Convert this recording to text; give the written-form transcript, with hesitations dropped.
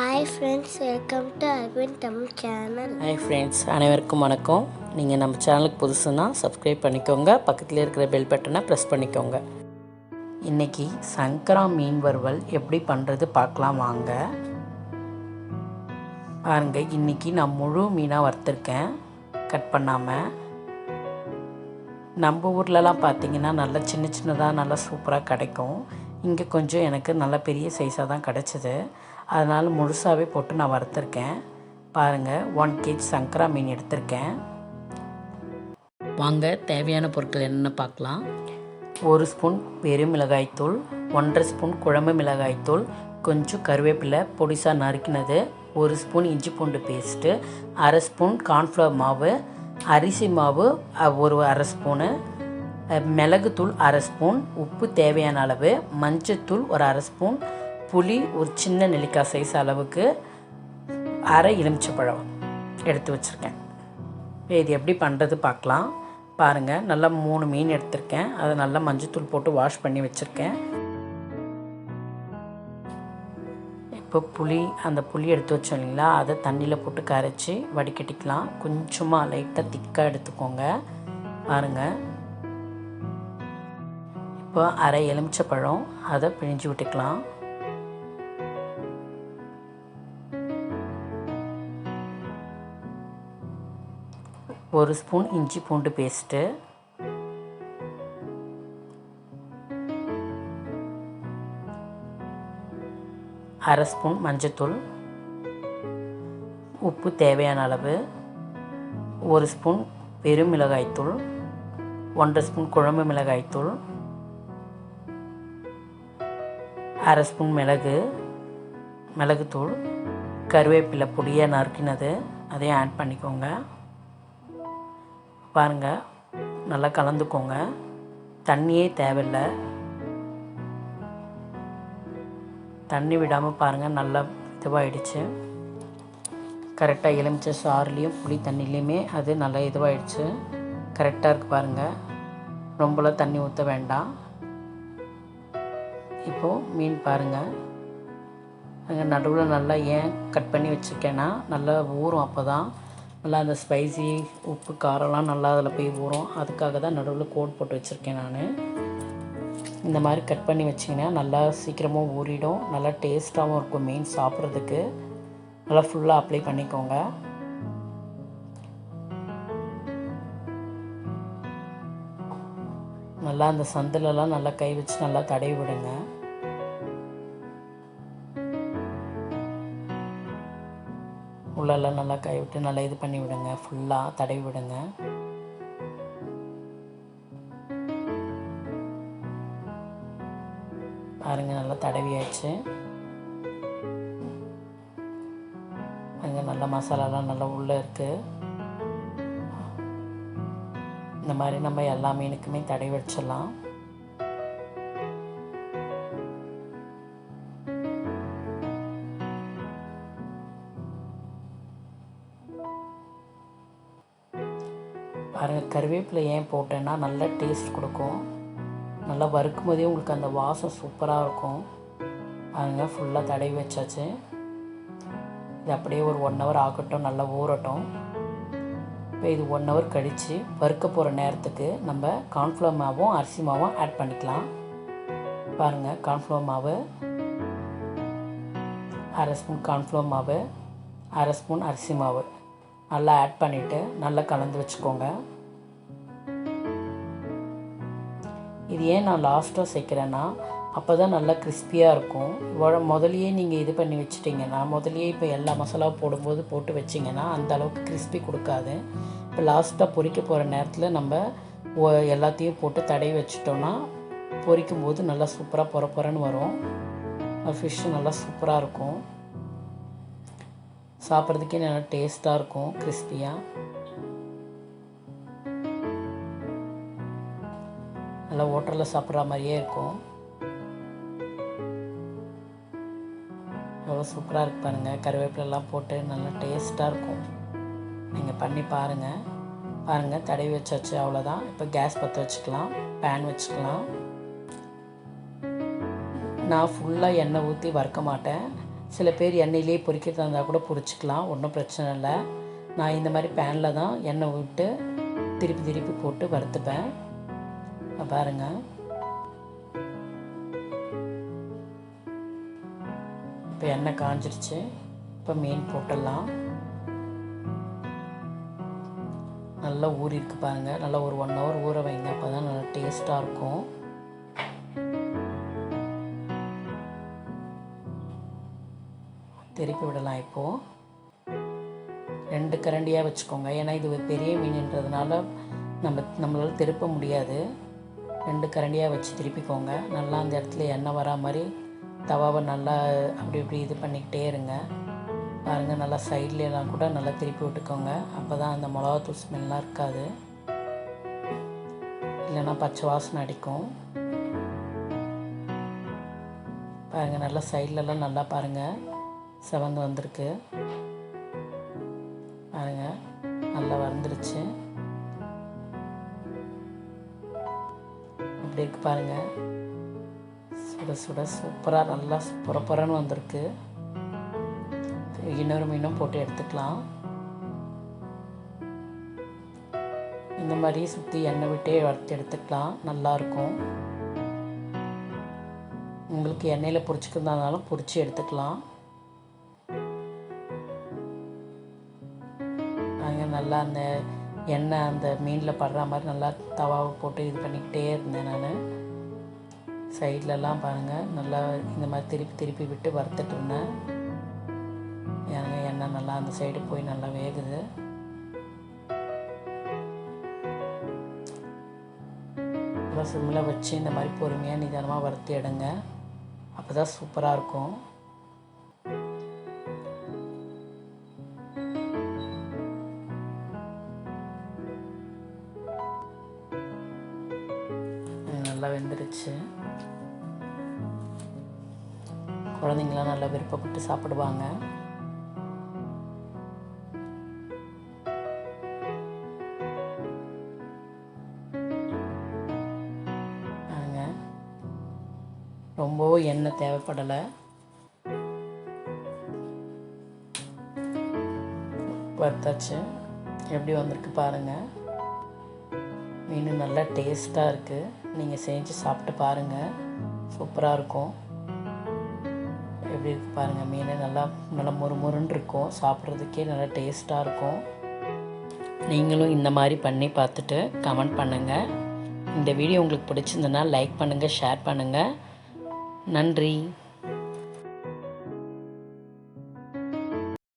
Hi friends, welcome to Arvind Tamil channel. Hi friends, அனைவருக்கும் வணக்கம். நீங்கள் நம்ம சேனலுக்கு புதுசுன்னா சப்ஸ்கிரைப் பண்ணிக்கோங்க, பக்கத்தில் இருக்கிற பெல் பட்டனை ப்ரெஸ் பண்ணிக்கோங்க. இன்றைக்கி சங்கரா மீன் வறுவல் எப்படி பண்ணுறது பார்க்கலாம் வாங்க. பாருங்க, இன்றைக்கி நான் முழு மீனாக வறுத்துருக்கேன், கட் பண்ணாமல். நம்ம ஊர்லலாம் பார்த்திங்கன்னா நல்லா சின்ன சின்னதாக நல்லா சூப்பராக கிடைக்கும். இங்கே கொஞ்சம் எனக்கு நல்ல பெரிய சைஸாக தான் கிடச்சிது, அதனால் முழுசாகவே போட்டு நான் வறுத்துருக்கேன். பாருங்கள், 1 kg சங்கரா மீன் எடுத்திருக்கேன். வாங்க, தேவையான பொருட்கள் என்னென்னு பார்க்கலாம். 1 ஸ்பூன் வெறும் மிளகாய்த்தூள், 1.5 ஸ்பூன் குழம்பு மிளகாய்த்தூள், கொஞ்சம் கருவேப்பிலை பொடிசாக நறுக்கினது, 1 ஸ்பூன் இஞ்சி பூண்டு பேஸ்ட்டு, 1/2 ஸ்பூன் கார்ன்ஃப்ளவர் மாவு, அரிசி மாவு ஒரு 1/2 ஸ்பூனு, மிளகுத்தூள் 1/2 ஸ்பூன், உப்பு தேவையான அளவு, மஞ்சத்தூள் ஒரு 1/2 ஸ்பூன், புளி ஒரு சின்ன நெல்லிக்காய் சைஸ் அளவுக்கு, அரை எலுமிச்சைப்பழம் எடுத்து வச்சுருக்கேன். இது எப்படி பண்ணுறது பார்க்கலாம். பாருங்கள், நல்லா 3 மீன் எடுத்திருக்கேன். அதை நல்லா மஞ்சத்தூள் போட்டு வாஷ் பண்ணி வச்சுருக்கேன். இப்போ அந்த புளி எடுத்து வச்சோம் இல்லைங்களா, அதை தண்ணியில் போட்டு கரைச்சி வடிகட்டிக்கலாம். கொஞ்சமாக லைட்டாக திக்காக எடுத்துக்கோங்க. பாருங்கள், இப்போ அரை எலுமிச்சைப்பழம் அதை பிழிஞ்சு விட்டுக்கலாம். ஒரு ஸ்பூன் இஞ்சி பூண்டு பேஸ்ட்டு, அரை ஸ்பூன் மஞ்சத்தூள், உப்பு தேவையான அளவு, 1 ஸ்பூன் வெறும் மிளகாய்த்தூள், 1.5 ஸ்பூன் குழம்பு மிளகாய்த்தூள், 1/2 ஸ்பூன் மிளகுத்தூள், கருவேப்பிலை பொடியாக நறுக்கினது அதையும் ஆட் பண்ணிக்கோங்க. பாருங்கள், நல்லா கலந்துக்கோங்க. தண்ணியே தேவையில்லை, தண்ணி விடாமல் பாருங்கள், நல்லா இதுவாகிடுச்சு. கரெக்டாக எலுமிச்சை சாறுலேயும் புளி தண்ணிலையுமே அது நல்லா இதுவாகிடுச்சு. கரெக்டாக இருக்குது பாருங்கள், ரொம்பலாம் தண்ணி ஊற்ற வேண்டாம். இப்போது மீன் பாருங்கள், அங்கே நடுவில் நல்லா ஏன் கட் பண்ணி வச்சுருக்கேன்னா நல்லா ஊறும், அப்போ தான் நல்லா அந்த ஸ்பைசி உப்பு காரம்லாம் நல்லா அதில் போய் ஊறும். அதுக்காக தான் நடுவில் கோட் போட்டு வச்சுருக்கேன் நான். இந்த மாதிரி கட் பண்ணி வச்சிங்கன்னா நல்லா சீக்கிரமாக ஊறிடும், நல்லா டேஸ்ட்டாகவும் இருக்கும். மீன் சாப்பிட்றதுக்கு நல்லா ஃபுல்லாக அப்ளை பண்ணிக்கோங்க. நல்லா அந்த சந்திலெலாம் நல்லா கை வச்சு நல்லா தடவி விடுங்க. உள்ளெல்லாம் நல்லா கை விட்டு நல்லா இது பண்ணி விடுங்க, ஃபுல்லாக தடவி விடுங்க. பாருங்கள், நல்லா தடவியாச்சு. அங்கே நல்லா மசாலாலாம் நல்லா உள்ளே இருக்குது. இந்த மாதிரி நம்ம எல்லா மீனுக்குமே தடவி வச்சிடலாம். பாருங்கள், கருவேப்பிலை ஏன் போட்டேன்னா நல்லா டேஸ்ட் கொடுக்கும். நல்லா வறுக்கும் போதே உங்களுக்கு அந்த வாசம் சூப்பராக இருக்கும். பாருங்கள், ஃபுல்லாக தடவி வச்சாச்சு. இது அப்படியே ஒரு 1 hour ஆகட்டும், நல்லா ஊறட்டும். இப்போ இது 1 hour கழித்து வறுக்க போகிற நேரத்துக்கு நம்ம கார்ன்ஃப்ளவர் மாவும் அரிசி மாவும் ஆட் பண்ணிக்கலாம். பாருங்கள், கார்ன்ஃப்ளவர் மாவு 1/2 ஸ்பூன் கார்ன்ஃப்ளவர் மாவு, 1/2 ஸ்பூன் அரிசி மாவு நல்லா ஆட் பண்ணிவிட்டு நல்லா கலந்து வச்சுக்கோங்க. இது ஏன் நான் லாஸ்ட்டாக சேர்க்குறேன்னா அப்போ தான் நல்லா கிறிஸ்பியாக இருக்கும். முதலையே நீங்கள் இது பண்ணி வச்சிட்டிங்கன்னா, முதலையே இப்போ எல்லா மசாலாவும் போடும்போது போட்டு வச்சிங்கன்னா அந்த அளவுக்கு கிறிஸ்பி கொடுக்காது. இப்போ லாஸ்ட்டாக பொரிக்க போகிற நேரத்தில் நம்ம எல்லாத்தையும் போட்டு தடவி வச்சிட்டோன்னா பொரிக்கும்போது நல்லா சூப்பராக பொறன்னு வரும். ஃபிஷ்ஷு நல்லா சூப்பராக இருக்கும், சாப்பிட்றதுக்கே நல்லா டேஸ்ட்டாக இருக்கும், கிறிஸ்பியாக. நல்லா ஹோட்டலில் சாப்பிட்ற மாதிரியே இருக்கும். எவ்வளோ சூப்பராக இருக்குது பாருங்கள், கருவேப்பிலெல்லாம் போட்டு நல்லா டேஸ்ட்டாக இருக்கும். நீங்கள் பண்ணி பாருங்கள், தடவி வச்சாச்சு, அவ்வளோதான். இப்போ கேஸ் பற்ற வச்சுக்கலாம், பேன் வச்சுக்கலாம். நான் ஃபுல்லாக எண்ணெய் ஊற்றி வறுக்க மாட்டேன், சில பேர் எண்ணெயிலே பொரிக்கிறதா இருந்தால் கூட பொரிச்சிக்கலாம், ஒன்றும் பிரச்சனை இல்லை. நான் இந்த மாதிரி பேனில் தான் எண்ணெய் விட்டு திருப்பி திருப்பி போட்டு வறுத்துப்பேன். பாருங்கள், இப்போ எண்ணெய் காஞ்சிருச்சு. இப்போ மீன் போட்டுடலாம். நல்லா ஊறிருக்கு பாருங்கள். நல்லா ஒரு 1 hour ஊற வைங்க, அப்போ தான் நல்லா டேஸ்ட்டாக இருக்கும். திருப்பி விடலாம். இப்போது 2 கரண்டியாக வச்சுக்கோங்க, ஏன்னா இது பெரிய மீன்ன்றதுனால நம்மளால் திருப்ப முடியாது. 2 கரண்டியாக வச்சு திருப்பிக்கோங்க. நல்லா அந்த இடத்துல எண்ணெய் வரா மாதிரி தவாவை நல்லா அப்படி இப்படி இது பண்ணிக்கிட்டே இருங்க. பாருங்கள், நல்லா சைட்லாம் கூட நல்லா திருப்பி விட்டுக்கோங்க. அப்போ தான் அந்த மிளகாத்தூள் ஸ்மெல்லாம் இருக்காது, இல்லைன்னா பச்சை வாசனை அடிக்கும். பாருங்கள், நல்லா சைட்லலாம் நல்லா பாருங்கள் செவந்து வந்திருக்கு. பாருங்கள், நல்லா வந்துருச்சு. அப்படி இருக்கு பாருங்கள், சுட சுட சூப்பராக நல்லா புறப்புறன்னு வந்திருக்கு. இன்னொரு மீனும் போட்டு எடுத்துக்கலாம். இந்த மாதிரி சுற்றி எண்ணெய் விட்டே வறுத்து எடுத்துக்கலாம், நல்லாயிருக்கும். உங்களுக்கு எண்ணெயில் பொரிச்சுக்கிறதாலும் பொரிச்சு எடுத்துக்கலாம். நாங்கள் நல்லா அந்த எண்ணெய் அந்த மீனில் படுற மாதிரி நல்லா தவாவை போட்டு இது பண்ணிக்கிட்டே இருந்தேன். நான் சைட்லலாம் பாருங்கள் நல்லா இந்த மாதிரி திருப்பி திருப்பி விட்டு வறுத்துட்டு இருந்தேன். எண்ணெய் நல்லா அந்த சைடு போய் நல்லா வேகுது. நல்லா சிம்மில் வச்சு இந்த மாதிரி பொறுமையாக நிதானமாக வறுத்து எடுங்க, அப்போ தான் சூப்பராக இருக்கும். நல்லா வெந்துருச்சு. குழந்தைங்களாம் நல்லா விருப்பப்பட்டு சாப்பிடுவாங்க. ரொம்பவும் எண்ணெய் தேவைப்படலை. வறுத்தாச்சு. எப்படி வந்திருக்கு பாருங்கள். மீன் நல்லா டேஸ்ட்டாக இருக்குது. நீங்கள் செஞ்சு சாப்பிட்டு பாருங்கள், சூப்பராக இருக்கும். எப்படி இருக்குது பாருங்கள். மீன் நல்லா நல்லா மொறுன்னு இருக்கும், சாப்பிட்றதுக்கே நல்லா டேஸ்ட்டாக இருக்கும். நீங்களும் இந்த மாதிரி பண்ணி பார்த்துட்டு கமெண்ட் பண்ணுங்கள். இந்த வீடியோ உங்களுக்கு பிடிச்சிருந்ததுன்னா லைக் பண்ணுங்கள், ஷேர் பண்ணுங்கள். நன்றி.